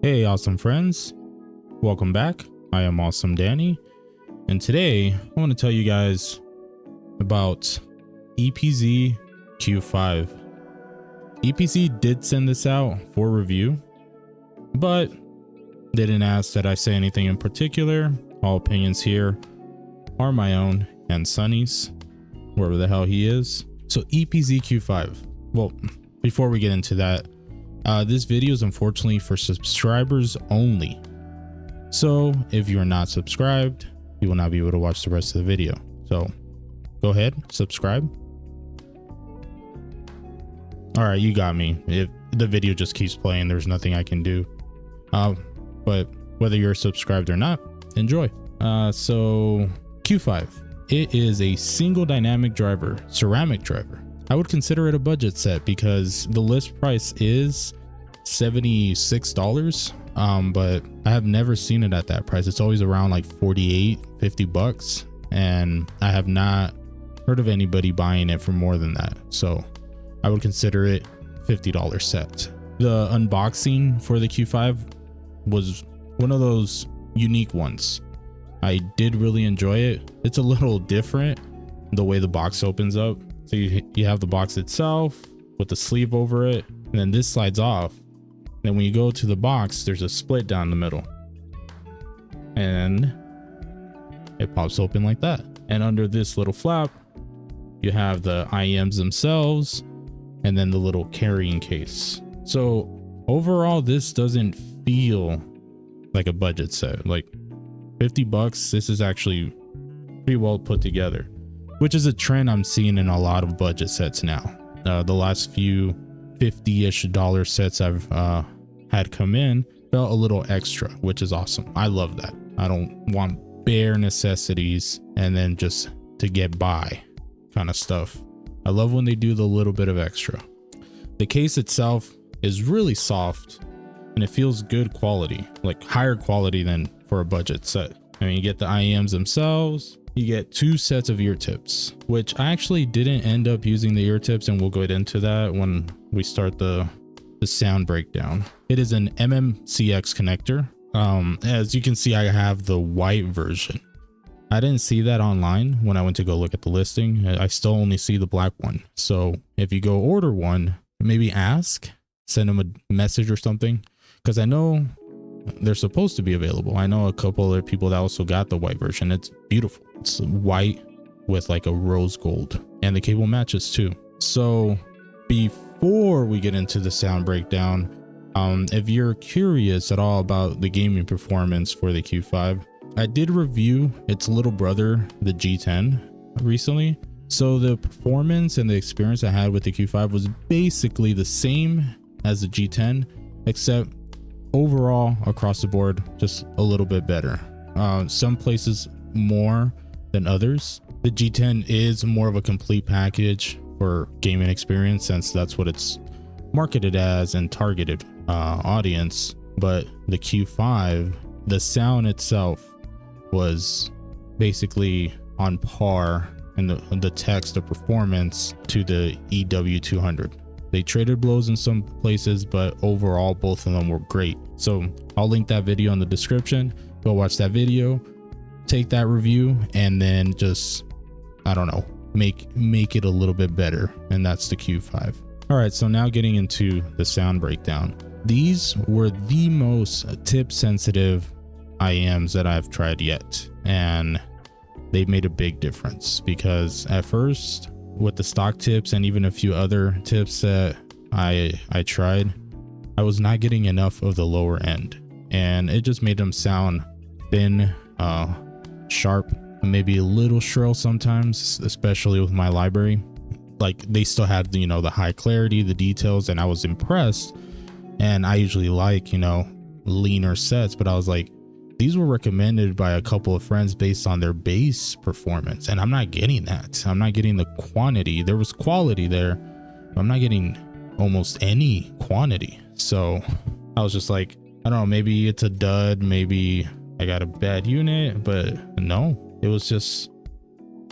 Hey, awesome friends. Welcome back. I am Awesome Danny. And today I want to tell you guys about EPZ Q5. EPZ did send this out for review, but they didn't ask that I say anything in particular. All opinions here are my own and Sunny's, wherever the hell he is. So EPZ Q5. Well, before we get into that, this video is unfortunately for subscribers only. So if you're not subscribed, you will not be able to watch the rest of the video. So go ahead, subscribe. All right, you got me. If the video just keeps playing, there's nothing I can do. But whether you're subscribed or not, enjoy. So Q5, it is a single dynamic driver, ceramic driver. I would consider it a budget set because the list price is $76. But I have never seen it at that price. It's always around like 48, 50 bucks. And I have not heard of anybody buying it for more than that. So I would consider it $50 set. The unboxing for the Q5 was one of those unique ones. I did really enjoy it. It's a little different the way the box opens up. So you have the box itself with the sleeve over it, and then this slides off. Then when you go to the box, there's a split down the middle and it pops open like that. And under this little flap, you have the IEMs themselves and then the little carrying case. So overall, this doesn't feel like a budget set. Like 50 bucks, this is actually pretty well put together, which is a trend I'm seeing in a lot of budget sets now. The last few $50-ish sets I've had come in felt a little extra, which is awesome. I love that. I don't want bare necessities and then just to get by kind of stuff. I love when they do the little bit of extra. The case itself is really soft and it feels good quality, like higher quality than for a budget set. I mean, you get the IEMs themselves. You get 2 sets of ear tips, which I actually didn't end up using the ear tips, and we'll get into that when we start the sound breakdown. It is an MMCX connector. As you can see, I have the white version. I didn't see that online when I went to go look at the listing. I still only see the black one. So if you go order one, maybe send them a message or something, because I know they're supposed to be available. I know a couple other people that also got the white version. It's beautiful. It's white with like a rose gold, and the cable matches too. So before we get into the sound breakdown, if you're curious at all about the gaming performance for the Q5, I did review its little brother, the G10, recently. So the performance and the experience I had with the Q5 was basically the same as the G10, except overall across the board just a little bit better. Some places more than others. The G10 is more of a complete package for gaming experience, since that's what it's marketed as and targeted audience. But the Q5, the sound itself was basically on par, and the text, the performance to the EW200. They traded blows in some places, but overall both of them were great. So I'll link that video in the description. Go watch that video, take that review, and then just, I don't know, make it a little bit better. And that's the Q5. All right, so now getting into the sound breakdown. These were the most tip sensitive IEMs that I've tried yet, and they made a big difference, because at first with the stock tips and even a few other tips that I tried, I was not getting enough of the lower end, and it just made them sound thin, sharp, maybe a little shrill sometimes, especially with my library. Like they still had, you know, the high clarity, the details, and I was impressed. And I usually like, you know, leaner sets, but I was like, these were recommended by a couple of friends based on their bass performance, and I'm not getting that. I'm not getting the quantity. There was quality there, but I'm not getting almost any quantity. So I was just like, I don't know, maybe it's a dud, maybe I got a bad unit, but no, it was just,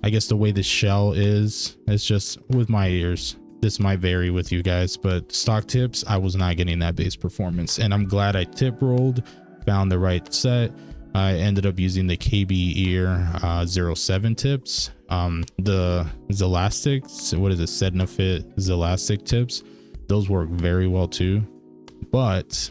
I guess the way the shell is, it's just with my ears, this might vary with you guys, but stock tips, I was not getting that bass performance, and I'm glad I tip rolled, found the right set. I ended up using the KB Ear 07 tips. The Zelastic, what is it, Sednafit Zelastic tips, those work very well too, but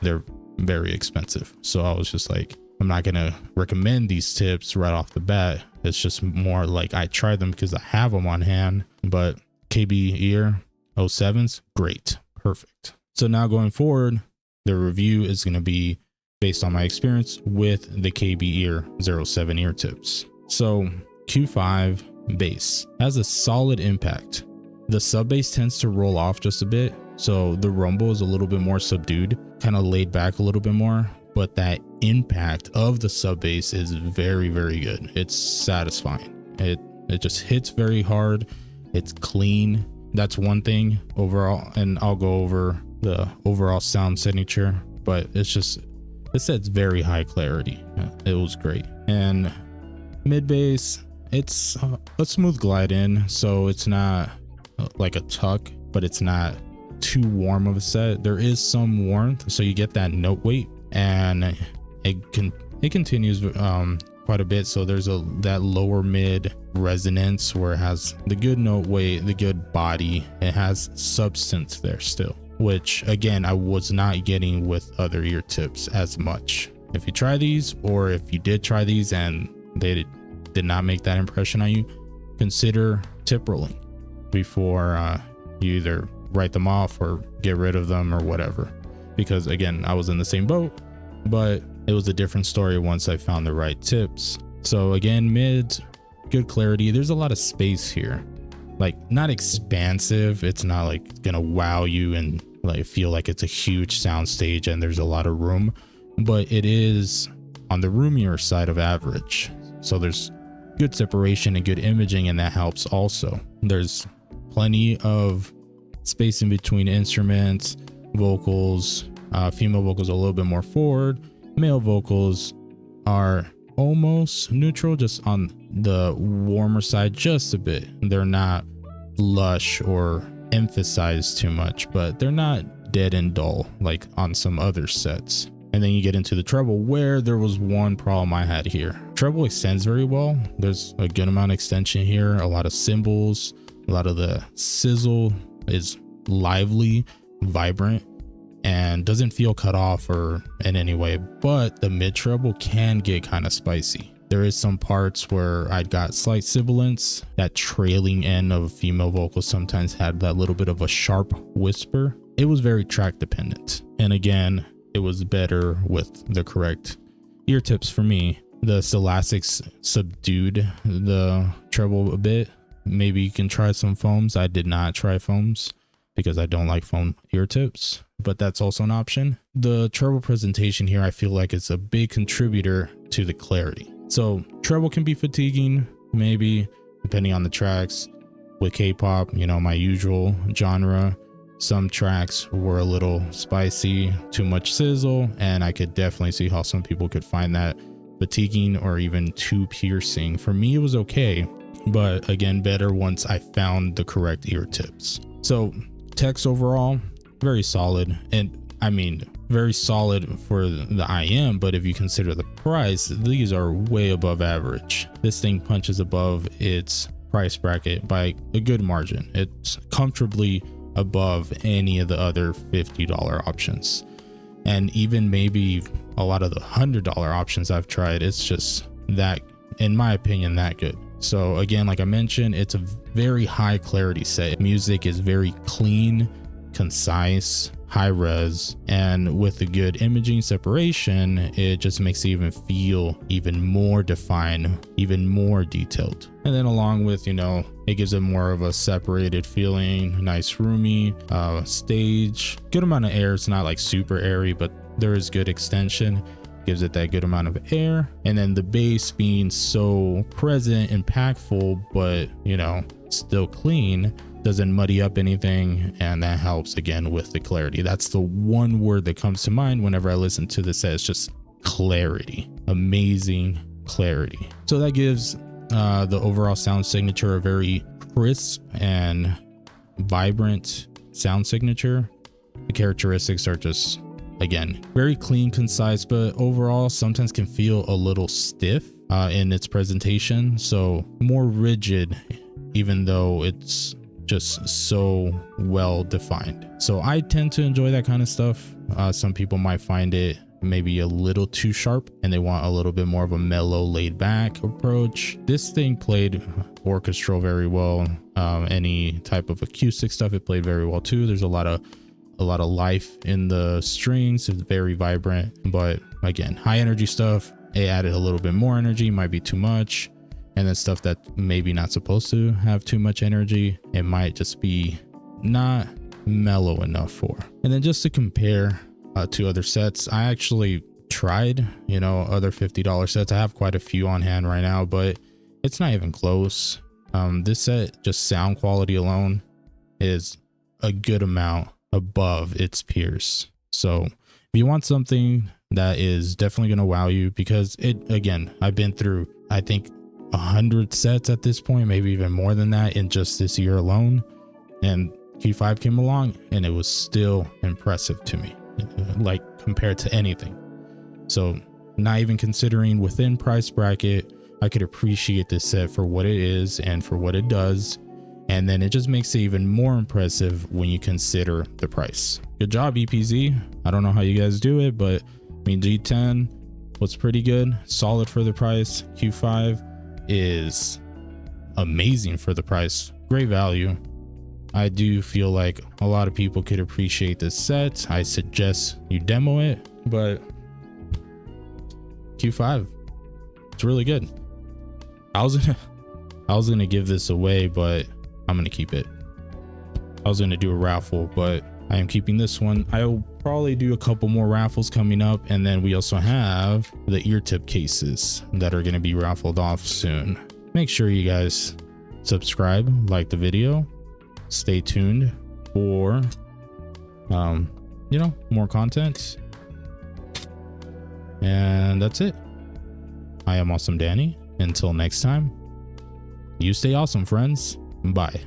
they're very expensive. So I was just like, I'm not gonna recommend these tips right off the bat. It's just more like I tried them because I have them on hand. But KB Ear 07s, great, perfect. So now going forward, the review is going to be based on my experience with the KB Ear 07 ear tips. So Q5 bass has a solid impact. The sub bass tends to roll off just a bit, so the rumble is a little bit more subdued, kind of laid back a little bit more, but that impact of the sub bass is very, very good. It's satisfying. It just hits very hard. It's clean. That's one thing overall, and I'll go over the overall sound signature, but it's just, it sets very high clarity. It was great. And mid bass, it's a smooth glide in, so it's not like a tuck, but it's not too warm of a set. There is some warmth, so you get that note weight, and it continues quite a bit. So there's that lower mid resonance where it has the good note weight, the good body. It has substance there still, which again, I was not getting with other ear tips as much. If you try these, or if you did try these and they did not make that impression on you, consider tip rolling before you either write them off or get rid of them or whatever. Because again, I was in the same boat, but it was a different story once I found the right tips. So again, mid, good clarity. There's a lot of space here, like not expansive. It's not like gonna wow you and like feel like it's a huge sound stage and there's a lot of room, but it is on the roomier side of average. So there's good separation and good imaging, and that helps also. There's plenty of space in between instruments, vocals. Female vocals a little bit more forward. Male vocals are almost neutral, just on the warmer side just a bit. They're not lush or emphasized too much, but they're not dead and dull like on some other sets. And then you get into the treble, where there was one problem I had here. Treble extends very well. There's a good amount of extension here, a lot of cymbals, a lot of the sizzle is lively, vibrant, and doesn't feel cut off or in any way. But the mid treble can get kind of spicy. There is some parts where I got slight sibilance. That trailing end of female vocals sometimes had that little bit of a sharp whisper. It was very track dependent. And again, it was better with the correct ear tips for me. The Celastix subdued the treble a bit. Maybe you can try some foams. I did not try foams because I don't like foam ear tips, but that's also an option. The treble presentation here, I feel like it's a big contributor to the clarity. So treble can be fatiguing, maybe, depending on the tracks. With K-pop, you know, my usual genre, some tracks were a little spicy, too much sizzle, and I could definitely see how some people could find that fatiguing or even too piercing. For me, it was okay, but again, better once I found the correct ear tips. So text overall, very solid. And I mean, very solid for the IM, but if you consider the price, these are way above average. This thing punches above its price bracket by a good margin. It's comfortably above any of the other $50 options, and even maybe a lot of the $100 options I've tried. It's just that, in my opinion, that good. So again, like I mentioned, it's a very high clarity set. Music is very clean, concise, high res, and with the good imaging separation, it just makes it even feel even more defined, even more detailed. And then along with, you know, it gives it more of a separated feeling, nice roomy stage, good amount of air. It's not like super airy, but there is good extension, gives it that good amount of air. And then the bass being so present, impactful, but you know, still clean, doesn't muddy up anything, and that helps again with the clarity. That's the one word that comes to mind whenever I listen to this set. It's just clarity, amazing clarity. So that gives the overall sound signature a very crisp and vibrant sound signature. The characteristics are just, again, very clean, concise, but overall sometimes can feel a little stiff in its presentation. So more rigid, even though it's just so well defined. So I tend to enjoy that kind of stuff. Some people might find it maybe a little too sharp and they want a little bit more of a mellow, laid back approach. This thing played orchestral very well. Any type of acoustic stuff, it played very well too. There's a lot of life in the strings. It's very vibrant, but again, high energy stuff, it added a little bit more energy, might be too much. And then stuff that maybe not supposed to have too much energy, it might just be not mellow enough for. And then just to compare to other sets, I actually tried, other $50 sets. I have quite a few on hand right now, but it's not even close. This set, just sound quality alone, is a good amount above its peers. So if you want something that is definitely going to wow you, because I've been through, I think, 100 sets at this point, maybe even more than that in just this year alone, and Q5 came along and it was still impressive to me, like compared to anything. So not even considering within price bracket, I could appreciate this set for what it is and for what it does, and then it just makes it even more impressive when you consider the price. Good job, EPZ. I don't know how you guys do it, but I mean, G10 was pretty good, solid for the price. Q5 is amazing for the price, great value. I do feel like a lot of people could appreciate this set. I suggest you demo it, but Q5, it's really good. I was gonna give this away, but I'm gonna keep it. I was gonna do a raffle, but I am keeping this one. I'll probably do a couple more raffles coming up, and then we also have the ear tip cases that are going to be raffled off soon. Make sure you guys subscribe, like the video, stay tuned for more content, and that's it. I am Awesome Danny. Until next time, you stay awesome, friends. Bye.